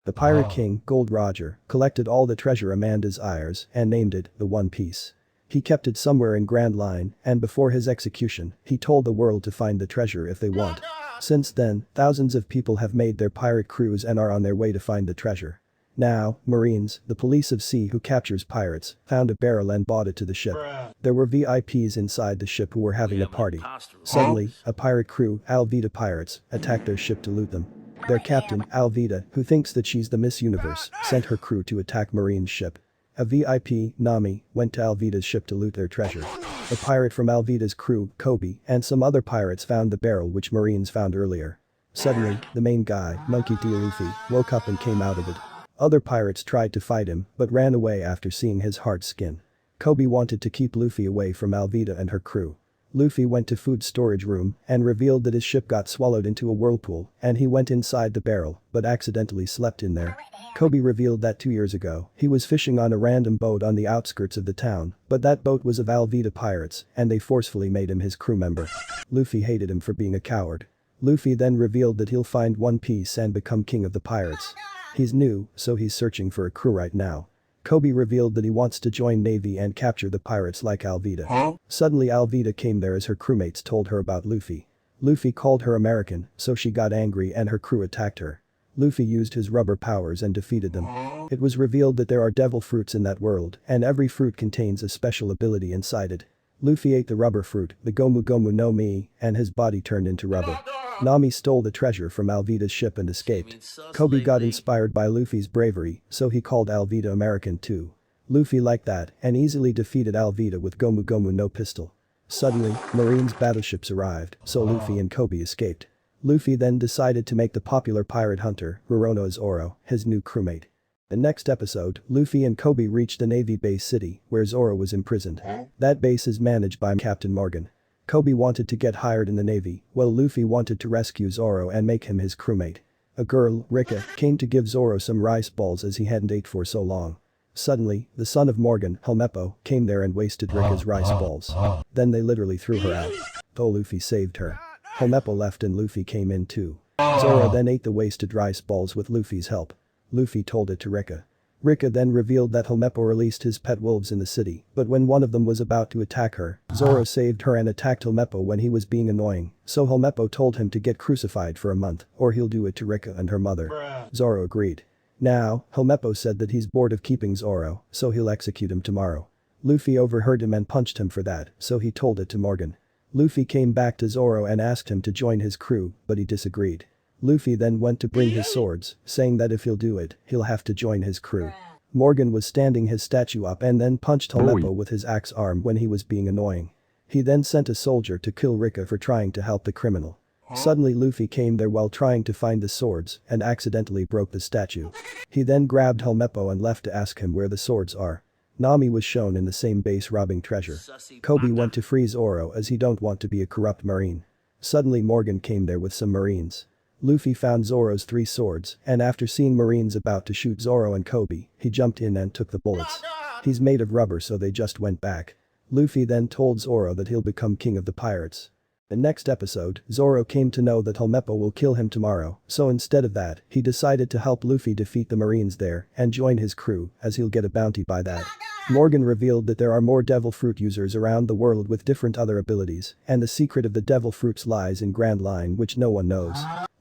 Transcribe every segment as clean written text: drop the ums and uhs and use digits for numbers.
The Pirate King, Gold Roger, collected all the treasure Amanda's Eyres and named it the One Piece. He kept it somewhere in Grand Line, and before his execution, he told the world to find the treasure if they want. Since then, thousands of people have made their pirate crews and are on their way to find the treasure. Now, Marines, the police of sea who captures pirates, found a barrel and bought it to the ship. There were VIPs inside the ship who were having a party. Suddenly, a pirate crew, Alvida Pirates, attacked their ship to loot them. Their captain, Alvida, who thinks that she's the Miss Universe, sent her crew to attack Marine's ship. A VIP, Nami, went to Alvida's ship to loot their treasure. A pirate from Alvida's crew, Kobe, and some other pirates found the barrel which Marines found earlier. Suddenly, the main guy, Monkey D. Luffy, woke up and came out of it. Other pirates tried to fight him but ran away after seeing his hard skin. Kobe wanted to keep Luffy away from Alvida and her crew. Luffy went to food storage room and revealed that his ship got swallowed into a whirlpool and he went inside the barrel but accidentally slept in there. Kobe revealed that 2 years ago, he was fishing on a random boat on the outskirts of the town, but that boat was of Alvida pirates and they forcefully made him his crew member. Luffy hated him for being a coward. Luffy then revealed that he'll find One Piece and become king of the pirates. He's new, so he's searching for a crew right now. Kobe revealed that he wants to join Navy and capture the pirates like Alvida. Suddenly Alvida came there as her crewmates told her about Luffy. Luffy called her American, so she got angry and her crew attacked her. Luffy used his rubber powers and defeated them. It was revealed that there are devil fruits in that world and every fruit contains a special ability inside it. Luffy ate the rubber fruit, the Gomu Gomu no Mi, and his body turned into rubber. Nami stole the treasure from Alvida's ship and escaped. Kobe got inspired by Luffy's bravery, so he called Alvida American too. Luffy liked that and easily defeated Alvida with Gomu Gomu no pistol. Suddenly, Marines battleships arrived, so Luffy and Kobe escaped. Luffy then decided to make the popular pirate hunter, Roronoa Zoro, his new crewmate. The next episode, Luffy and Kobe reached the Navy base city, where Zoro was imprisoned. That base is managed by Captain Morgan. Kobe wanted to get hired in the Navy, while Luffy wanted to rescue Zoro and make him his crewmate. A girl, Rika, came to give Zoro some rice balls as he hadn't ate for so long. Suddenly, the son of Morgan, Helmeppo, came there and wasted Rika's rice balls. Then they literally threw her out. Though Luffy saved her. Helmeppo left and Luffy came in too. Zoro then ate the wasted rice balls with Luffy's help. Luffy told it to Rika. Rika then revealed that Helmeppo released his pet wolves in the city, but when one of them was about to attack her, Zoro saved her and attacked Helmeppo when he was being annoying, so Helmeppo told him to get crucified for a month, or he'll do it to Rika and her mother. Zoro agreed. Now, Helmeppo said that he's bored of keeping Zoro, so he'll execute him tomorrow. Luffy overheard him and punched him for that, so he told it to Morgan. Luffy came back to Zoro and asked him to join his crew, but he disagreed. Luffy then went to bring his swords, saying that if he'll do it, he'll have to join his crew. Morgan was standing his statue up and then punched Helmeppo with his axe arm when he was being annoying. He then sent a soldier to kill Rika for trying to help the criminal. Suddenly Luffy came there while trying to find the swords and accidentally broke the statue. He then grabbed Helmeppo and left to ask him where the swords are. Nami was shown in the same base robbing treasure. Kobe went to free Zoro as he don't want to be a corrupt marine. Suddenly Morgan came there with some marines. Luffy found Zoro's 3 swords and after seeing marines about to shoot Zoro and Kobe, he jumped in and took the bullets. He's made of rubber so they just went back. Luffy then told Zoro that he'll become king of the pirates. The next episode, Zoro came to know that Helmeppo will kill him tomorrow, so instead of that, he decided to help Luffy defeat the marines there and join his crew as he'll get a bounty by that. Morgan revealed that there are more devil fruit users around the world with different other abilities, and the secret of the devil fruits lies in Grand Line which no one knows.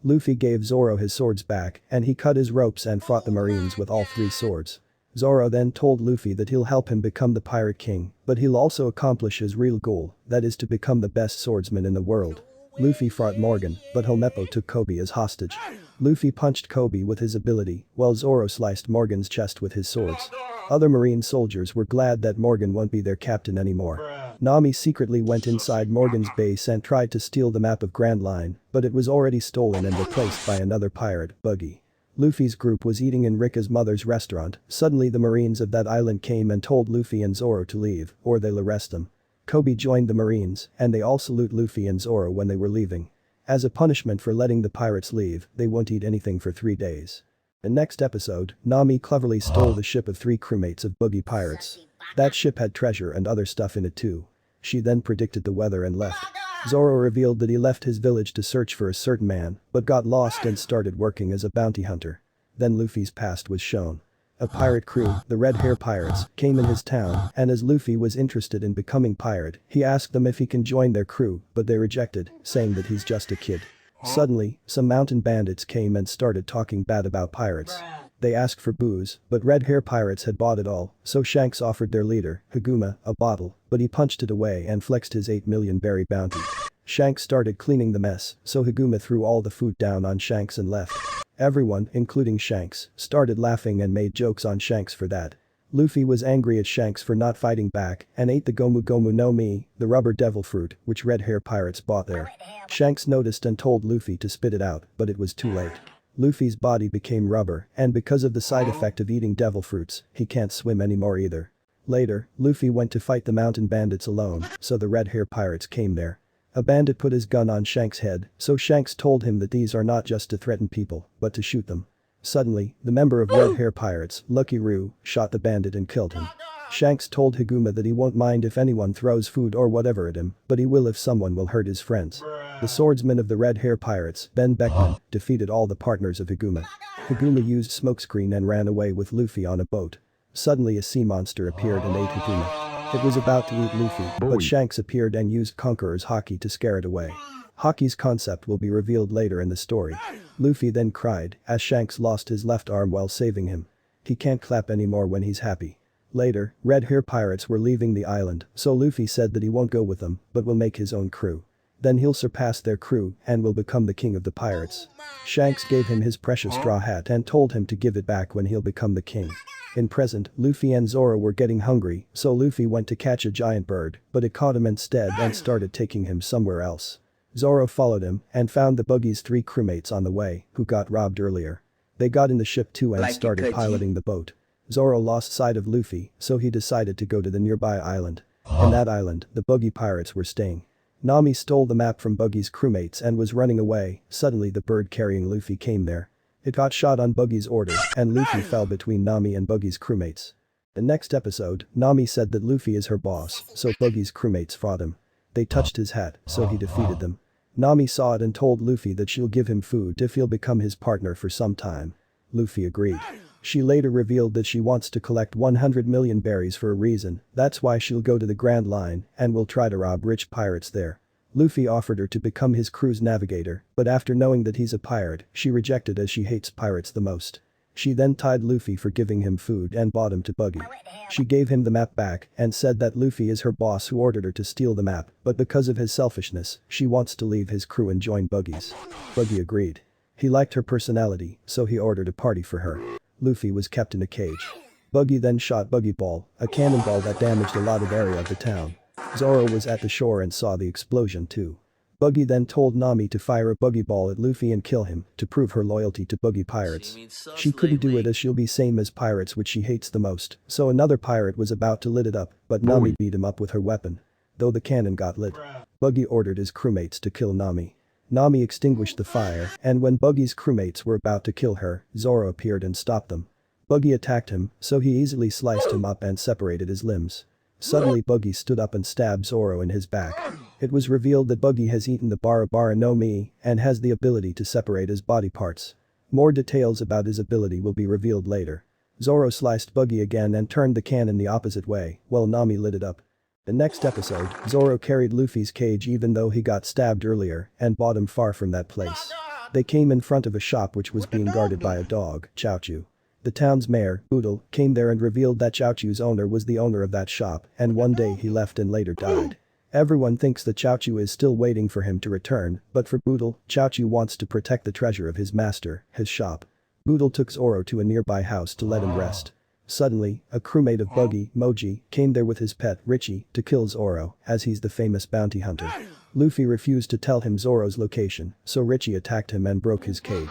Luffy gave Zoro his swords back and he cut his ropes and fought the marines with all 3 swords. Zoro then told Luffy that he'll help him become the Pirate King, but he'll also accomplish his real goal, that is to become the best swordsman in the world. Luffy fought Morgan, but Helmeppo took Kobe as hostage. Luffy punched Kobe with his ability, while Zoro sliced Morgan's chest with his swords. Other marine soldiers were glad that Morgan won't be their captain anymore. Nami secretly went inside Morgan's base and tried to steal the map of Grand Line, but it was already stolen and replaced by another pirate, Buggy. Luffy's group was eating in Rika's mother's restaurant. Suddenly the marines of that island came and told Luffy and Zoro to leave, or they'll arrest them. Kobe joined the marines, and they all salute Luffy and Zoro when they were leaving. As a punishment for letting the pirates leave, they won't eat anything for 3 days. The next episode, Nami cleverly stole the ship of 3 crewmates of Boogie pirates. That ship had treasure and other stuff in it too. She then predicted the weather and left. Zoro revealed that he left his village to search for a certain man, but got lost and started working as a bounty hunter. Then Luffy's past was shown. A pirate crew, the Red Hair Pirates, came in his town, and as Luffy was interested in becoming pirate, he asked them if he can join their crew, but they rejected, saying that he's just a kid. Suddenly, some mountain bandits came and started talking bad about pirates. They asked for booze, but Red Hair Pirates had bought it all, so Shanks offered their leader, Haguma, a bottle, but he punched it away and flexed his 8 million berry bounty. Shanks started cleaning the mess, so Haguma threw all the food down on Shanks and left. Everyone, including Shanks, started laughing and made jokes on Shanks for that. Luffy was angry at Shanks for not fighting back and ate the Gomu Gomu no Mi, the rubber devil fruit, which Red Hair Pirates bought there. Shanks noticed and told Luffy to spit it out, but it was too late. Luffy's body became rubber, and because of the side effect of eating devil fruits, he can't swim anymore either. Later, Luffy went to fight the mountain bandits alone, so the Red Hair Pirates came there. A bandit put his gun on Shanks' head, so Shanks told him that these are not just to threaten people, but to shoot them. Suddenly, the member of Red Hair Pirates, Lucky Roo, shot the bandit and killed him. Shanks told Haguma that he won't mind if anyone throws food or whatever at him, but he will if someone will hurt his friends. The swordsman of the Red Hair Pirates, Ben Beckman, defeated all the partners of Haguma. Haguma used smokescreen and ran away with Luffy on a boat. Suddenly a sea monster appeared and ate Haguma. It was about to eat Luffy, but Shanks appeared and used Conqueror's Haki to scare it away. Haki's concept will be revealed later in the story. Luffy then cried, as Shanks lost his left arm while saving him. He can't clap anymore when he's happy. Later, Red Hair Pirates were leaving the island, so Luffy said that he won't go with them, but will make his own crew. Then he'll surpass their crew and will become the king of the pirates. Shanks gave him his precious straw hat and told him to give it back when he'll become the king. In present, Luffy and Zoro were getting hungry, so Luffy went to catch a giant bird, but it caught him instead and started taking him somewhere else. Zoro followed him and found the buggy's 3 crewmates on the way, who got robbed earlier. They got in the ship too and started piloting the boat. Zoro lost sight of Luffy, so he decided to go to the nearby island. In that island, the buggy pirates were staying. Nami stole the map from Buggy's crewmates and was running away. Suddenly the bird carrying Luffy came there. It got shot on Buggy's order, and Luffy fell between Nami and Buggy's crewmates. The next episode, Nami said that Luffy is her boss, so Buggy's crewmates fought him. They touched his hat, so he defeated them. Nami saw it and told Luffy that she'll give him food if he'll become his partner for some time. Luffy agreed. She later revealed that she wants to collect 100 million berries for a reason, that's why she'll go to the Grand Line and will try to rob rich pirates there. Luffy offered her to become his crew's navigator, but after knowing that he's a pirate, she rejected as she hates pirates the most. She then tied Luffy for giving him food and bought him to Buggy. She gave him the map back and said that Luffy is her boss who ordered her to steal the map, but because of his selfishness, she wants to leave his crew and join Buggy's. Buggy agreed. He liked her personality, so he ordered a party for her. Luffy was kept in a cage. Buggy then shot Buggy Ball, a cannonball that damaged a lot of area of the town. Zoro was at the shore and saw the explosion too. Buggy then told Nami to fire a Buggy Ball at Luffy and kill him to prove her loyalty to Buggy Pirates. She couldn't do it as she'll be same as pirates which she hates the most, so another pirate was about to lit it up, but Nami beat him up with her weapon. Though the cannon got lit, Buggy ordered his crewmates to kill Nami. Nami extinguished the fire, and when Buggy's crewmates were about to kill her, Zoro appeared and stopped them. Buggy attacked him, so he easily sliced him up and separated his limbs. Suddenly Buggy stood up and stabbed Zoro in his back. It was revealed that Buggy has eaten the Bara no Mi and has the ability to separate his body parts. More details about his ability will be revealed later. Zoro sliced Buggy again and turned the cannon the opposite way, while Nami lit it up. The next episode, Zoro carried Luffy's cage even though he got stabbed earlier and bought him far from that place. They came in front of a shop which was being guarded by a dog, Chao-Chu. The town's mayor, Boodle, came there and revealed that Chao-Chu's owner was the owner of that shop, and one day he left and later died. Everyone thinks that Chao-Chu is still waiting for him to return, but for Boodle, Chao-Chu wants to protect the treasure of his master, his shop. Boodle took Zoro to a nearby house to let him rest. Suddenly, a crewmate of Buggy, Moji, came there with his pet, Richie, to kill Zoro, as he's the famous bounty hunter. Luffy refused to tell him Zoro's location, so Richie attacked him and broke his cage.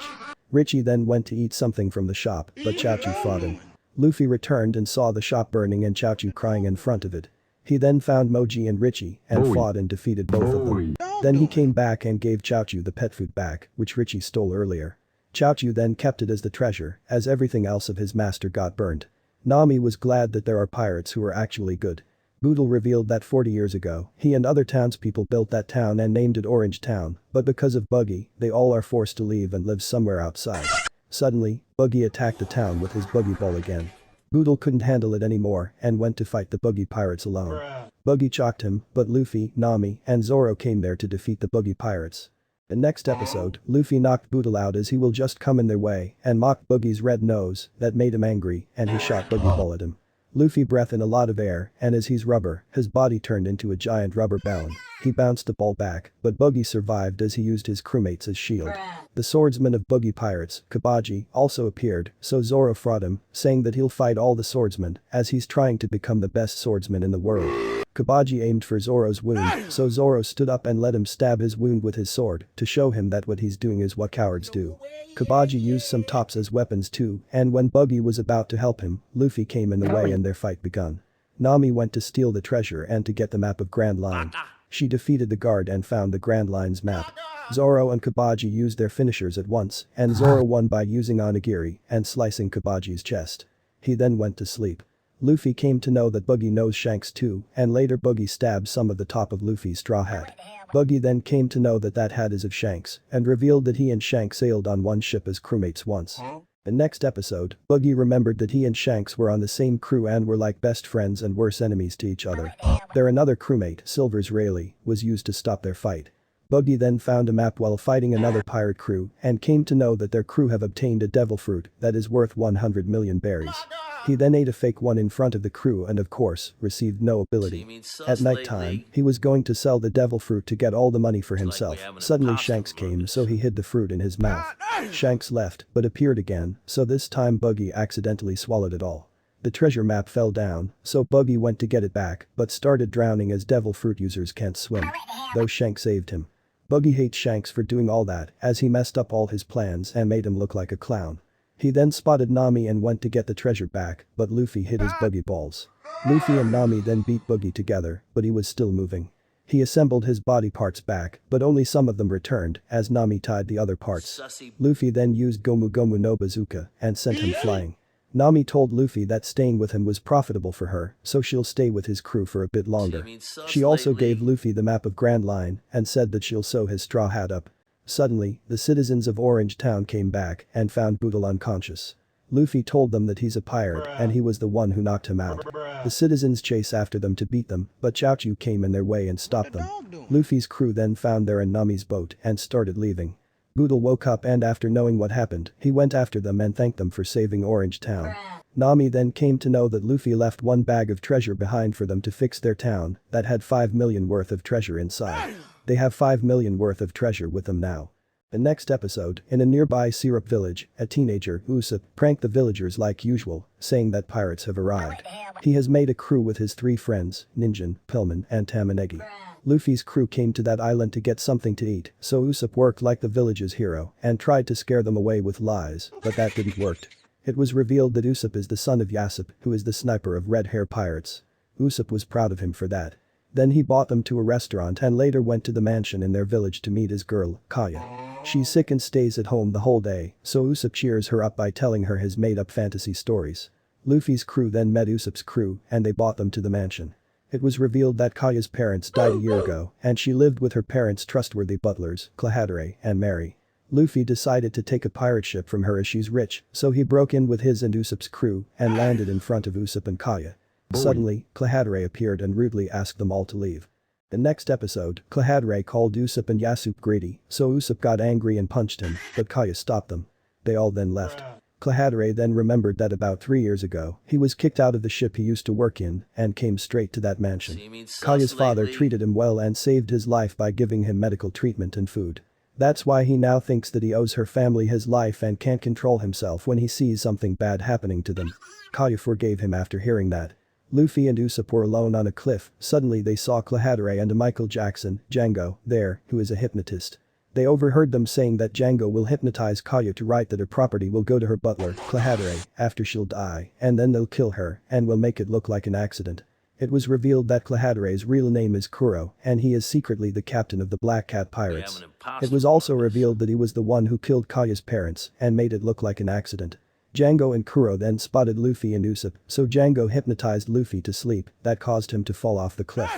Richie then went to eat something from the shop, but Chao-Chu fought him. Luffy returned and saw the shop burning and Chao-Chu crying in front of it. He then found Moji and Richie and fought and defeated both of them. Then he came back and gave Chao-Chu the pet food back, which Richie stole earlier. Chao-Chu then kept it as the treasure, as everything else of his master got burned. Nami was glad that there are pirates who are actually good. Boodle revealed that 40 years ago, he and other townspeople built that town and named it Orange Town, but because of Buggy, they all are forced to leave and live somewhere outside. Suddenly, Buggy attacked the town with his buggy ball again. Boodle couldn't handle it anymore and went to fight the buggy pirates alone. Buggy chalked him, but Luffy, Nami, and Zoro came there to defeat the buggy pirates. The next episode, Luffy knocked Boodle out as he will just come in their way and mocked Buggy's red nose that made him angry and he shot Buggy Ball at him. Luffy breathed in a lot of air and as he's rubber, his body turned into a giant rubber balloon. He bounced the ball back, but Buggy survived as he used his crewmates as shield. The swordsman of buggy pirates, Kabaji, also appeared, so Zoro fought him, saying that he'll fight all the swordsmen as he's trying to become the best swordsman in the world. Kabaji aimed for Zoro's wound, so Zoro stood up and let him stab his wound with his sword to show him that what he's doing is what cowards do. Kabaji used some tops as weapons too, and when Buggy was about to help him, Luffy came in the way and their fight begun. Nami went to steal the treasure and to get the map of Grand Line. She defeated the guard and found the Grand Line's map. Zoro and Kabaji used their finishers at once, and Zoro won by using onigiri and slicing Kabaji's chest. He then went to sleep. Luffy came to know that Buggy knows Shanks too, and later Buggy stabbed some of the top of Luffy's straw hat. Buggy then came to know that that hat is of Shanks, and revealed that he and Shanks sailed on one ship as crewmates once. The next episode, Buggy remembered that he and Shanks were on the same crew and were like best friends and worse enemies to each other. Their another crewmate, Silver's Rayleigh, was used to stop their fight. Buggy then found a map while fighting another pirate crew and came to know that their crew have obtained a devil fruit that is worth 100 million berries. He then ate a fake one in front of the crew and of course, received no ability. At night time, he was going to sell the devil fruit to get all the money for himself. Suddenly Shanks came so he hid the fruit in his mouth. Shanks left, but appeared again, so this time Buggy accidentally swallowed it all. The treasure map fell down, so Buggy went to get it back, but started drowning as devil fruit users can't swim. Though Shanks saved him. Buggy hates Shanks for doing all that, as he messed up all his plans and made him look like a clown. He then spotted Nami and went to get the treasure back, but Luffy hid his buggy balls. Luffy and Nami then beat Buggy together, but he was still moving. He assembled his body parts back, but only some of them returned, as Nami tied the other parts. Luffy then used Gomu Gomu no Bazooka and sent him flying. Nami told Luffy that staying with him was profitable for her, so she'll stay with his crew for a bit longer. She also gave Luffy the map of Grand Line and said that she'll sew his straw hat up. Suddenly, the citizens of Orange Town came back and found Boodle unconscious. Luffy told them that he's a pirate and he was the one who knocked him out. The citizens chase after them to beat them, but Chaochu came in their way and stopped them. Luffy's crew then found their in Nami's boat and started leaving. Boodle woke up and after knowing what happened, he went after them and thanked them for saving Orange Town. Nami then came to know that Luffy left one bag of treasure behind for them to fix their town that had 5 million worth of treasure inside. They have 5 million worth of treasure with them now. The next episode, in a nearby syrup village, a teenager, Usopp, pranked the villagers like usual, saying that pirates have arrived. He has made a crew with his 3 friends, Ninjin, Pillman, and Tamanegi. Luffy's crew came to that island to get something to eat, so Usopp worked like the village's hero and tried to scare them away with lies, but that didn't work. It was revealed that Usopp is the son of Yasopp, who is the sniper of Red Hair Pirates. Usopp was proud of him for that. Then he brought them to a restaurant and later went to the mansion in their village to meet his girl, Kaya. She's sick and stays at home the whole day, so Usopp cheers her up by telling her his made-up fantasy stories. Luffy's crew then met Usopp's crew and they brought them to the mansion. It was revealed that Kaya's parents died a year ago and she lived with her parents' trustworthy butlers, Clahatere and Mary. Luffy decided to take a pirate ship from her as she's rich, so he broke in with his and Usopp's crew and landed in front of Usopp and Kaya. Suddenly, Clahatere appeared and rudely asked them all to leave. The next episode, Clahatere called Usopp and Yasopp greedy, so Usopp got angry and punched him, but Kaya stopped them. They all then left. Clahatere then remembered that about 3 years ago, he was kicked out of the ship he used to work in and came straight to that mansion. Kaya's father treated him well and saved his life by giving him medical treatment and food. That's why he now thinks that he owes her family his life and can't control himself when he sees something bad happening to them. Kaya forgave him after hearing that. Luffy and Usopp were alone on a cliff, suddenly they saw Clahatere and Michael Jackson, Django, there, who is a hypnotist. They overheard them saying that Django will hypnotize Kaya to write that her property will go to her butler, Clahatere, after she'll die, and then they'll kill her and will make it look like an accident. It was revealed that Clahatere's real name is Kuro and he is secretly the captain of the Black Cat Pirates. It was also revealed that he was the one who killed Kaya's parents and made it look like an accident. Django and Kuro then spotted Luffy and Usopp, so Django hypnotized Luffy to sleep, that caused him to fall off the cliff.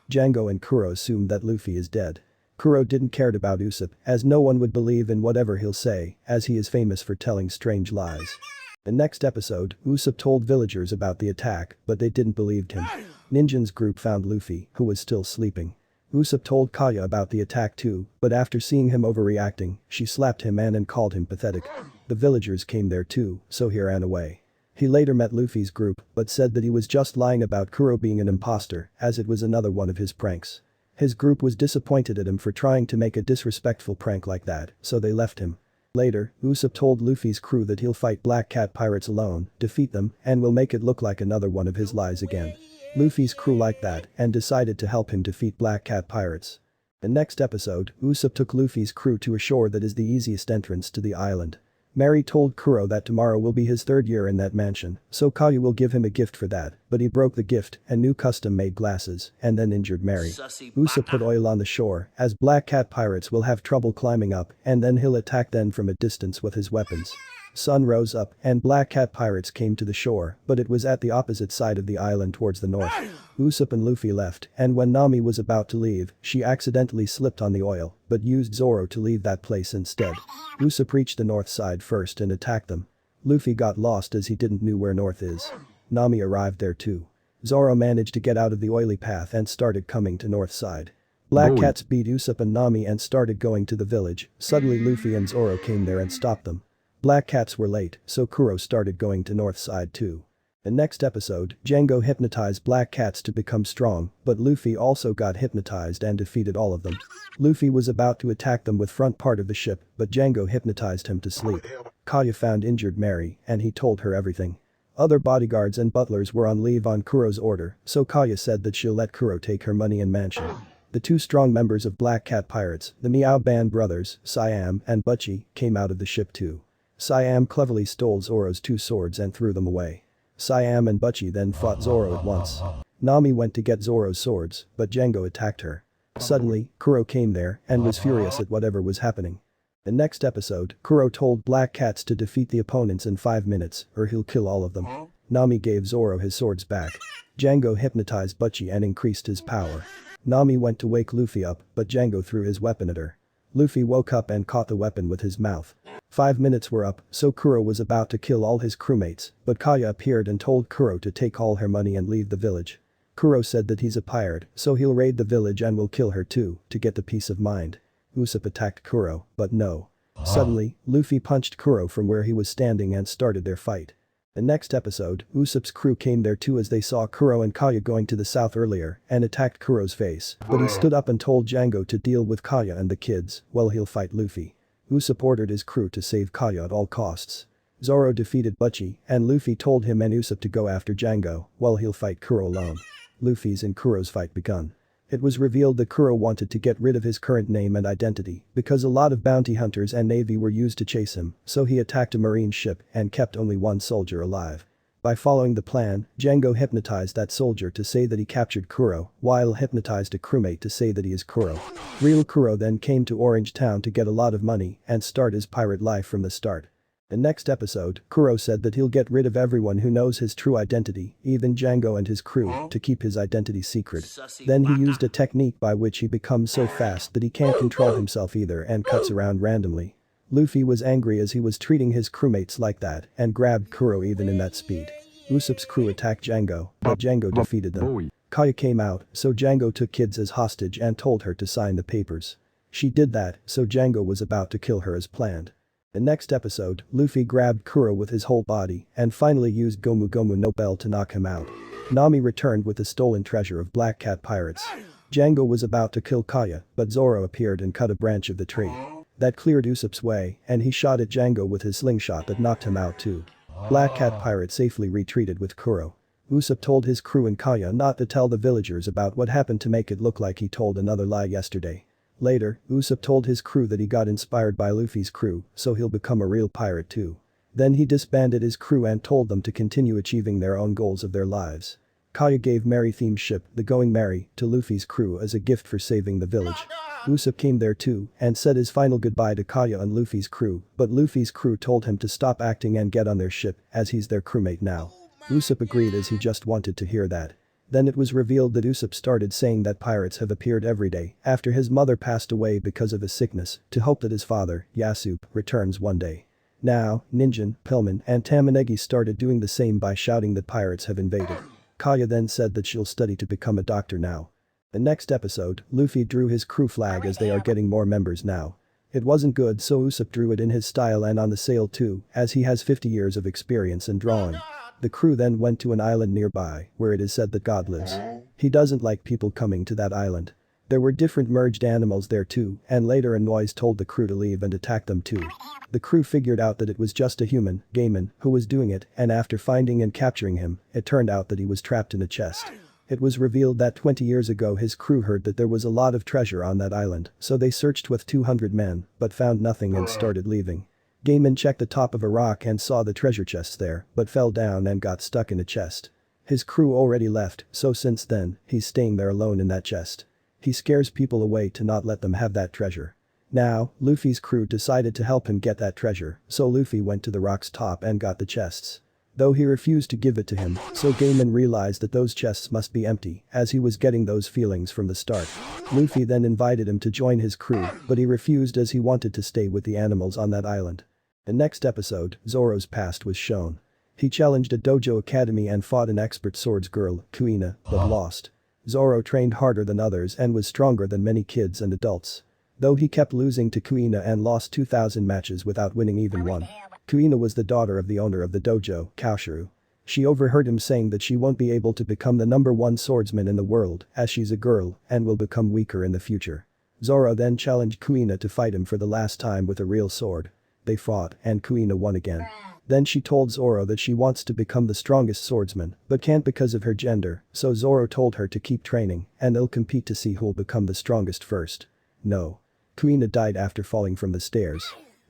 Django and Kuro assumed that Luffy is dead. Kuro didn't care about Usopp, as no one would believe in whatever he'll say, as he is famous for telling strange lies. The next episode, Usopp told villagers about the attack, but they didn't believe him. Ninja's group found Luffy, who was still sleeping. Usopp told Kaya about the attack too, but after seeing him overreacting, she slapped him and called him pathetic. The villagers came there too, so he ran away. He later met Luffy's group, but said that he was just lying about Kuro being an imposter, as it was another one of his pranks. His group was disappointed at him for trying to make a disrespectful prank like that, so they left him. Later, Usopp told Luffy's crew that he'll fight Black Cat pirates alone, defeat them, and will make it look like another one of his lies again. Luffy's crew liked that and decided to help him defeat Black Cat pirates. The next episode, Usopp took Luffy's crew to a shore that is the easiest entrance to the island. Mary told Kuro that tomorrow will be his 3rd year in that mansion, so Kaya will give him a gift for that, but he broke the gift and new custom-made glasses and then injured Mary. Usopp put oil on the shore, as Black Cat pirates will have trouble climbing up and then he'll attack them from a distance with his weapons. Sun rose up and Black Cat pirates came to the shore, but it was at the opposite side of the island towards the north. Usopp and Luffy left, and when Nami was about to leave, she accidentally slipped on the oil, but used Zoro to leave that place instead. Usopp reached the north side first and attacked them. Luffy got lost as he didn't know where north is. Nami arrived there too. Zoro managed to get out of the oily path and started coming to north side. Black Cats beat Usopp and Nami and started going to the village. Suddenly Luffy and Zoro came there and stopped them. Black Cats were late, so Kuro started going to north side too. The next episode, Django hypnotized Black Cats to become strong, but Luffy also got hypnotized and defeated all of them. Luffy was about to attack them with front part of the ship, but Django hypnotized him to sleep. Kaya found injured Mary, and he told her everything. Other bodyguards and butlers were on leave on Kuro's order, so Kaya said that she'll let Kuro take her money and mansion. The 2 strong members of Black Cat Pirates, the Meow Band brothers, Siam and Butchie, came out of the ship too. Siam cleverly stole Zoro's 2 swords and threw them away. Siam and Butchie then fought Zoro at once. Nami went to get Zoro's swords, but Django attacked her. Suddenly, Kuro came there and was furious at whatever was happening. The next episode, Kuro told Black Cats to defeat the opponents in 5 minutes, or he'll kill all of them. Nami gave Zoro his swords back. Django hypnotized Butchie and increased his power. Nami went to wake Luffy up, but Django threw his weapon at her. Luffy woke up and caught the weapon with his mouth. 5 minutes were up, so Kuro was about to kill all his crewmates, but Kaya appeared and told Kuro to take all her money and leave the village. Kuro said that he's a pirate, so he'll raid the village and will kill her too, to get the peace of mind. Usopp attacked Kuro, but no. Suddenly, Luffy punched Kuro from where he was standing and started their fight. The next episode, Usopp's crew came there too as they saw Kuro and Kaya going to the south earlier and attacked Kuro's face, but he stood up and told Django to deal with Kaya and the kids, while he'll fight Luffy. Usopp ordered his crew to save Kaya at all costs. Zoro defeated Butchie, and Luffy told him and Usopp to go after Django, while he'll fight Kuro alone. Luffy's and Kuro's fight begun. It was revealed that Kuro wanted to get rid of his current name and identity, because a lot of bounty hunters and navy were used to chase him, so he attacked a marine ship and kept only 1 soldier alive. By following the plan, Django hypnotized that soldier to say that he captured Kuro, while hypnotized a crewmate to say that he is Kuro. Real Kuro then came to Orange Town to get a lot of money and start his pirate life from the start. The next episode, Kuro said that he'll get rid of everyone who knows his true identity, even Django and his crew, to keep his identity secret. Then he used a technique by which he becomes so fast that he can't control himself either and cuts around randomly. Luffy was angry as he was treating his crewmates like that and grabbed Kuro even in that speed. Usopp's crew attacked Django, but Django defeated them. Kaya came out, so Django took kids as hostage and told her to sign the papers. She did that, so Django was about to kill her as planned. The next episode, Luffy grabbed Kuro with his whole body and finally used Gomu Gomu no Bell to knock him out. Nami returned with the stolen treasure of Black Cat pirates. Django was about to kill Kaya, but Zoro appeared and cut a branch of the tree. That cleared Usopp's way, and he shot at Django with his slingshot that knocked him out too. Black Cat pirate safely retreated with Kuro. Usopp told his crew and Kaya not to tell the villagers about what happened to make it look like he told another lie yesterday. Later, Usopp told his crew that he got inspired by Luffy's crew, so he'll become a real pirate too. Then he disbanded his crew and told them to continue achieving their own goals of their lives. Kaya gave Mary-themed ship, the Going Merry, to Luffy's crew as a gift for saving the village. Usopp came there too and said his final goodbye to Kaya and Luffy's crew, but Luffy's crew told him to stop acting and get on their ship as he's their crewmate now. Usopp agreed as he just wanted to hear that. Then it was revealed that Usopp started saying that pirates have appeared every day after his mother passed away because of a sickness to hope that his father, Yasup, returns one day. Now, Ninjin, Pillman, and Tamanegi started doing the same by shouting that pirates have invaded. Kaya then said that she'll study to become a doctor now. The next episode, Luffy drew his crew flag as they are getting more members now. It wasn't good, so Usopp drew it in his style and on the sail too, as he has 50 years of experience in drawing. The crew then went to an island nearby, where it is said that God lives. He doesn't like people coming to that island. There were different merged animals there too, and later a noise told the crew to leave and attack them too. The crew figured out that it was just a human, Gaiman, who was doing it, and after finding and capturing him, it turned out that he was trapped in a chest. It was revealed that 20 years ago his crew heard that there was a lot of treasure on that island, so they searched with 200 men, but found nothing and started leaving. Gaiman checked the top of a rock and saw the treasure chests there, but fell down and got stuck in a chest. His crew already left, so since then, he's staying there alone in that chest. He scares people away to not let them have that treasure. Now, Luffy's crew decided to help him get that treasure, so Luffy went to the rock's top and got the chests. Though he refused to give it to him, so Gaiman realized that those chests must be empty, as he was getting those feelings from the start. Luffy then invited him to join his crew, but he refused as he wanted to stay with the animals on that island. The next episode, Zoro's past was shown. He challenged a dojo academy and fought an expert swords girl, Kuina, but lost. Zoro trained harder than others and was stronger than many kids and adults. Though he kept losing to Kuina and lost 2,000 matches without winning even one. Kuina was the daughter of the owner of the dojo, Kaoshiro. She overheard him saying that she won't be able to become the #1 swordsman in the world as she's a girl and will become weaker in the future. Zoro then challenged Kuina to fight him for the last time with a real sword. They fought and Kuina won again. Then she told Zoro that she wants to become the strongest swordsman but can't because of her gender, so Zoro told her to keep training and they'll compete to see who'll become the strongest first. No. Kuina died after falling from the stairs.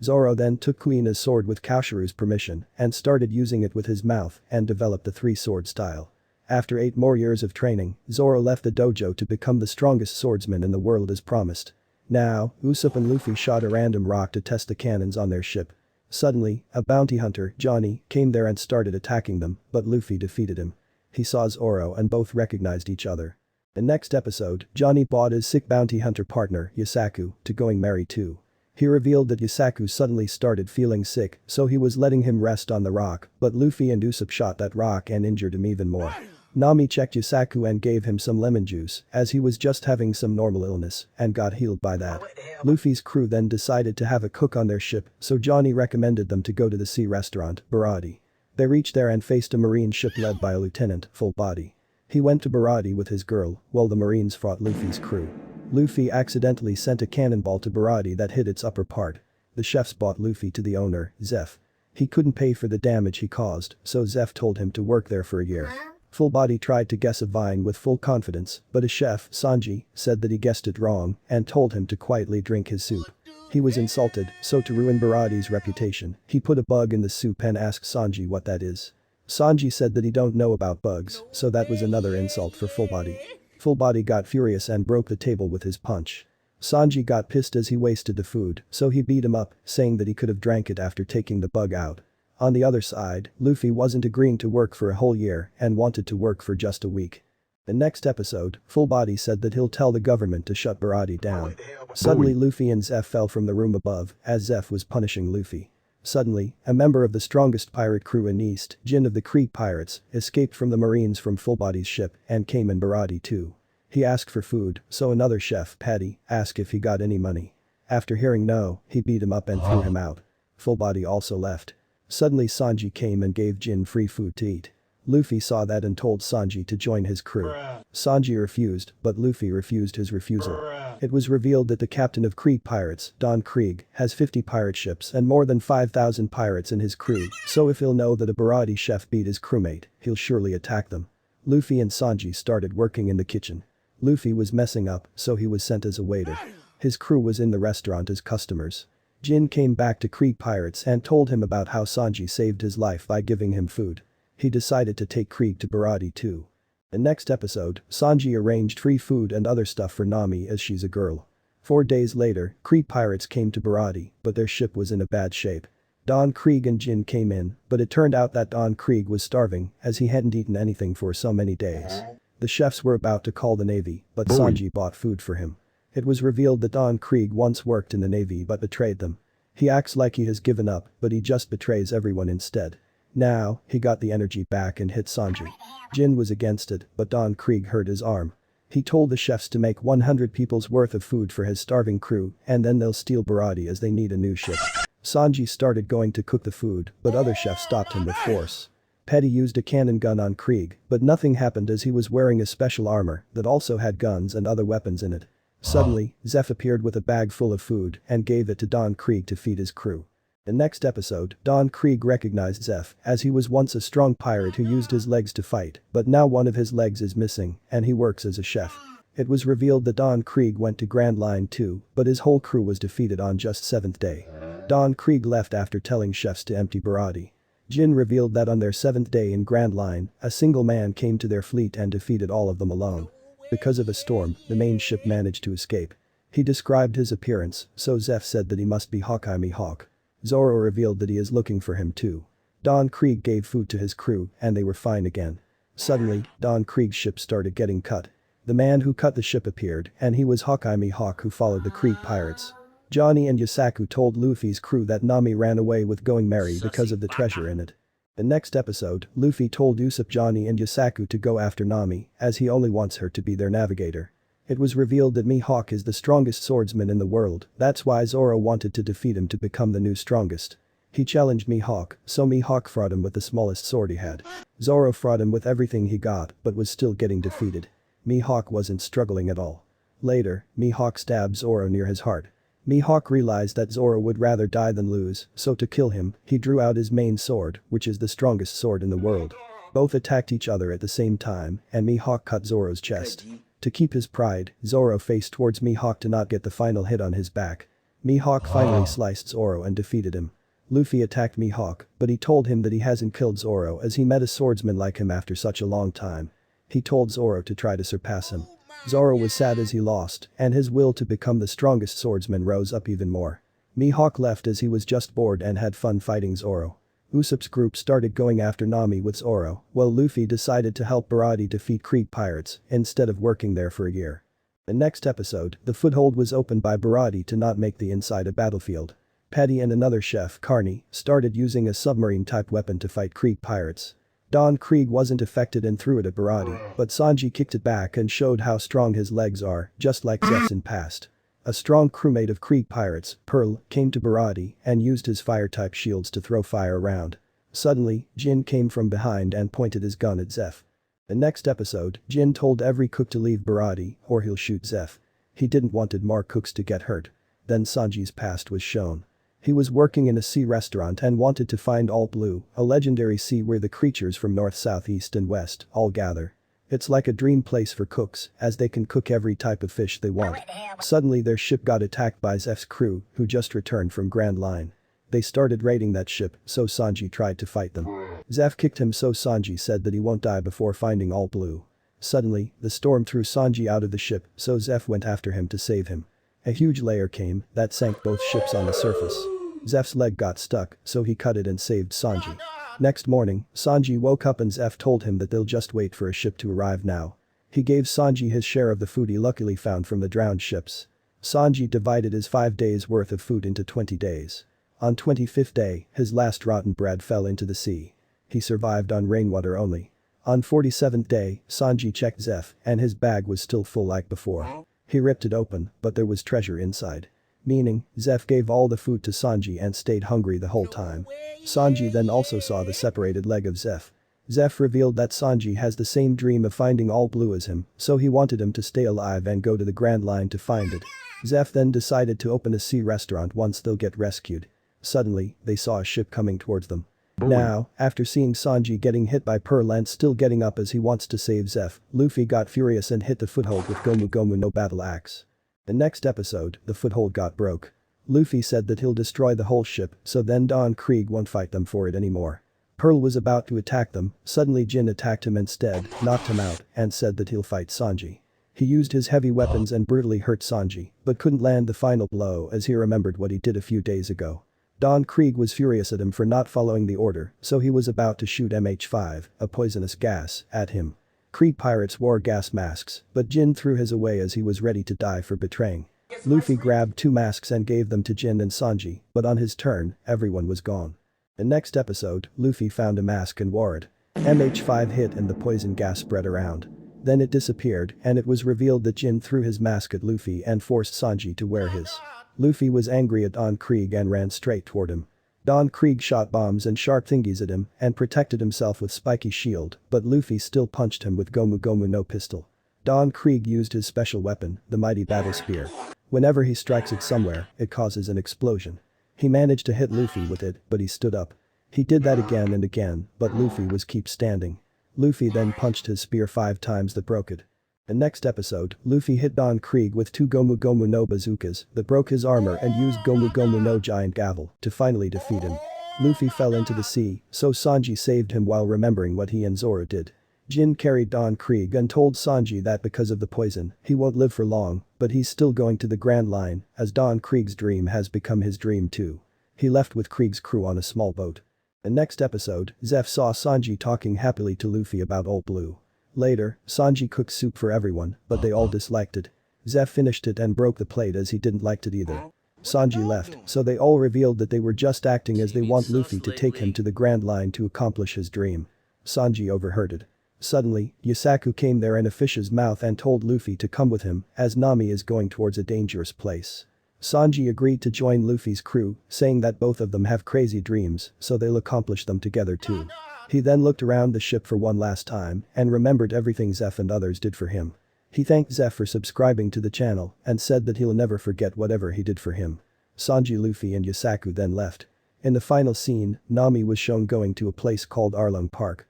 Zoro then took Kuina's sword with Kaoshiro's permission and started using it with his mouth and developed the three-sword style. After 8 more years of training, Zoro left the dojo to become the strongest swordsman in the world as promised. Now, Usopp and Luffy shot a random rock to test the cannons on their ship. Suddenly, a bounty hunter, Johnny, came there and started attacking them, but Luffy defeated him. He saw Zoro and both recognized each other. The next episode, Johnny bought his sick bounty hunter partner, Yasaku, to going marry too. He revealed that Yasaku suddenly started feeling sick, so he was letting him rest on the rock, but Luffy and Usopp shot that rock and injured him even more. Nami checked Yasaku and gave him some lemon juice, as he was just having some normal illness, and got healed by that. Luffy's crew then decided to have a cook on their ship, so Johnny recommended them to go to the sea restaurant, Baratie. They reached there and faced a marine ship led by a lieutenant, Full Body. He went to Baratie with his girl, while the marines fought Luffy's crew. Luffy accidentally sent a cannonball to Baratie that hit its upper part. The chefs bought Luffy to the owner, Zeph. He couldn't pay for the damage he caused, so Zeph told him to work there for a year. Full Body tried to guess a vine with full confidence, but a chef, Sanji, said that he guessed it wrong and told him to quietly drink his soup. He was insulted, so to ruin Baratie's reputation, he put a bug in the soup and asked Sanji what that is. Sanji said that he don't know about bugs, so that was another insult for Full Body. Full Body got furious and broke the table with his punch. Sanji got pissed as he wasted the food, so he beat him up, saying that he could have drank it after taking the bug out. On the other side, Luffy wasn't agreeing to work for a whole year and wanted to work for just a week. The next episode, Full Body said that he'll tell the government to shut Baratie down. Suddenly Luffy and Zeph fell from the room above, as Zeph was punishing Luffy. Suddenly, a member of the strongest pirate crew in East, Jin of the Krieg Pirates, escaped from the marines from Full Body's ship and came in Baratie too. He asked for food, so another chef, Paddy, asked if he got any money. After hearing no, he beat him up and threw him out. Full Body also left. Suddenly Sanji came and gave Jin free food to eat. Luffy saw that and told Sanji to join his crew. Sanji refused, but Luffy refused his refusal. It was revealed that the captain of Krieg Pirates, Don Krieg, has 50 pirate ships and more than 5,000 pirates in his crew, so if he'll know that a Baratie chef beat his crewmate, he'll surely attack them. Luffy and Sanji started working in the kitchen. Luffy was messing up, so he was sent as a waiter. His crew was in the restaurant as customers. Jin came back to Krieg Pirates and told him about how Sanji saved his life by giving him food. He decided to take Krieg to Baratie too. The next episode, Sanji arranged free food and other stuff for Nami as she's a girl. 4 days later, Krieg Pirates came to Baratie, but their ship was in a bad shape. Don Krieg and Jin came in, but it turned out that Don Krieg was starving as he hadn't eaten anything for so many days. The chefs were about to call the navy, but Boy. Sanji bought food for him. It was revealed that Don Krieg once worked in the navy but betrayed them. He acts like he has given up, but he just betrays everyone instead. Now, he got the energy back and hit Sanji. Jin was against it, but Don Krieg hurt his arm. He told the chefs to make 100 people's worth of food for his starving crew, and then they'll steal Baratie as they need a new ship. Sanji started going to cook the food, but other chefs stopped him with force. Petty used a cannon gun on Krieg, but nothing happened as he was wearing a special armor that also had guns and other weapons in it. Suddenly, Zeph appeared with a bag full of food and gave it to Don Krieg to feed his crew. The next episode, Don Krieg recognized Zeph as he was once a strong pirate who used his legs to fight, but now one of his legs is missing and he works as a chef. It was revealed that Don Krieg went to Grand Line too, but his whole crew was defeated on just 7th day. Don Krieg left after telling chefs to empty Baratie. Jin revealed that on their 7th day in Grand Line, a single man came to their fleet and defeated all of them alone. Because of a storm, the main ship managed to escape. He described his appearance, so Zeph said that he must be Hawkeye Mihawk. Zoro revealed that he is looking for him too. Don Krieg gave food to his crew and they were fine again. Suddenly, Don Krieg's ship started getting cut. The man who cut the ship appeared and he was Hawkeye Mihawk who followed the Krieg pirates. Johnny and Yasaku told Luffy's crew that Nami ran away with Going Merry because of the treasure in it. The next episode, Luffy told Usopp, Johnny and Yasaku to go after Nami as he only wants her to be their navigator. It was revealed that Mihawk is the strongest swordsman in the world, that's why Zoro wanted to defeat him to become the new strongest. He challenged Mihawk, so Mihawk fought him with the smallest sword he had. Zoro fought him with everything he got but was still getting defeated. Mihawk wasn't struggling at all. Later, Mihawk stabbed Zoro near his heart. Mihawk realized that Zoro would rather die than lose, so to kill him, he drew out his main sword, which is the strongest sword in the world. Both attacked each other at the same time, and Mihawk cut Zoro's chest. To keep his pride, Zoro faced towards Mihawk to not get the final hit on his back. Mihawk finally sliced Zoro and defeated him. Luffy attacked Mihawk, but he told him that he hasn't killed Zoro as he met a swordsman like him after such a long time. He told Zoro to try to surpass him. Zoro was sad as he lost, and his will to become the strongest swordsman rose up even more. Mihawk left as he was just bored and had fun fighting Zoro. Usopp's group started going after Nami with Zoro, while Luffy decided to help Baratie defeat Krieg pirates instead of working there for a year. The next episode, the foothold was opened by Baratie to not make the inside a battlefield. Petty and another chef, Carney, started using a submarine-type weapon to fight Krieg pirates. Don Krieg wasn't affected and threw it at Baratie, but Sanji kicked it back and showed how strong his legs are, just like Zeph's in past. A strong crewmate of Krieg pirates, Pearl, came to Baratie and used his fire-type shields to throw fire around. Suddenly, Jin came from behind and pointed his gun at Zeph. The next episode, Jin told every cook to leave Baratie or he'll shoot Zeph. He didn't wanted more cooks to get hurt. Then Sanji's past was shown. He was working in a sea restaurant and wanted to find All Blue, a legendary sea where the creatures from north, south, east and west all gather. It's like a dream place for cooks, as they can cook every type of fish they want. Suddenly their ship got attacked by Zeph's crew, who just returned from Grand Line. They started raiding that ship, so Sanji tried to fight them. Zeph kicked him, so Sanji said that he won't die before finding All Blue. Suddenly, the storm threw Sanji out of the ship, so Zeph went after him to save him. A huge layer came that sank both ships on the surface. Zeph's leg got stuck, so he cut it and saved Sanji. Next morning, Sanji woke up and Zeph told him that they'll just wait for a ship to arrive now. He gave Sanji his share of the food he luckily found from the drowned ships. Sanji divided his 5 days worth of food into 20 days. On 25th day, his last rotten bread fell into the sea. He survived on rainwater only. On 47th day, Sanji checked Zeph and his bag was still full like before. He ripped it open, but there was treasure inside. Meaning, Zeph gave all the food to Sanji and stayed hungry the whole time. Sanji then also saw the separated leg of Zeph. Zeph revealed that Sanji has the same dream of finding All Blue as him, so he wanted him to stay alive and go to the Grand Line to find it. Zeph then decided to open a sea restaurant once they'll get rescued. Suddenly, they saw a ship coming towards them. Now, after seeing Sanji getting hit by Pearl and still getting up as he wants to save Zeph, Luffy got furious and hit the foothold with Gomu Gomu no battle axe. The next episode, the foothold got broke. Luffy said that he'll destroy the whole ship, so then Don Krieg won't fight them for it anymore. Pearl was about to attack them, suddenly Jin attacked him instead, knocked him out, and said that he'll fight Sanji. He used his heavy weapons and brutally hurt Sanji, but couldn't land the final blow as he remembered what he did a few days ago. Don Krieg was furious at him for not following the order, so he was about to shoot MH5, a poisonous gas, at him. Krieg pirates wore gas masks, but Jin threw his away as he was ready to die for betraying. Luffy grabbed 2 masks and gave them to Jin and Sanji, but on his turn, everyone was gone. The next episode, Luffy found a mask and wore it. MH5 hit and the poison gas spread around. Then it disappeared and it was revealed that Jin threw his mask at Luffy and forced Sanji to wear his. Luffy was angry at Don Krieg and ran straight toward him. Don Krieg shot bombs and sharp thingies at him and protected himself with spiky shield, but Luffy still punched him with Gomu Gomu no pistol. Don Krieg used his special weapon, the mighty battle spear. Whenever he strikes it somewhere, it causes an explosion. He managed to hit Luffy with it, but he stood up. He did that again and again, but Luffy was keep standing. Luffy then punched his spear 5 times that broke it. The next episode, Luffy hit Don Krieg with 2 Gomu Gomu no bazookas that broke his armor and used Gomu Gomu no giant gavel to finally defeat him. Luffy fell into the sea, so Sanji saved him while remembering what he and Zoro did. Jin carried Don Krieg and told Sanji that because of the poison, he won't live for long, but he's still going to the Grand Line, as Don Krieg's dream has become his dream too. He left with Krieg's crew on a small boat. The next episode, Zeph saw Sanji talking happily to Luffy about Old Blue. Later, Sanji cooked soup for everyone, but they all disliked it. Zeph finished it and broke the plate as he didn't like it either. Sanji left, so they all revealed that they were just acting as they want Luffy to take him to the Grand Line to accomplish his dream. Sanji overheard it. Suddenly, Yusaku came there in a fish's mouth and told Luffy to come with him, as Nami is going towards a dangerous place. Sanji agreed to join Luffy's crew, saying that both of them have crazy dreams, so they'll accomplish them together too. He then looked around the ship for one last time and remembered everything Zeph and others did for him. He thanked Zeph for subscribing to the channel and said that he'll never forget whatever he did for him. Sanji, Luffy and Yusaku then left. In the final scene, Nami was shown going to a place called Arlong Park.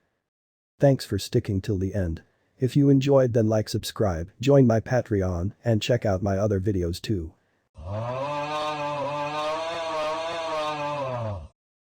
Thanks for sticking till the end. If you enjoyed, then like, subscribe, join my Patreon and check out my other videos too.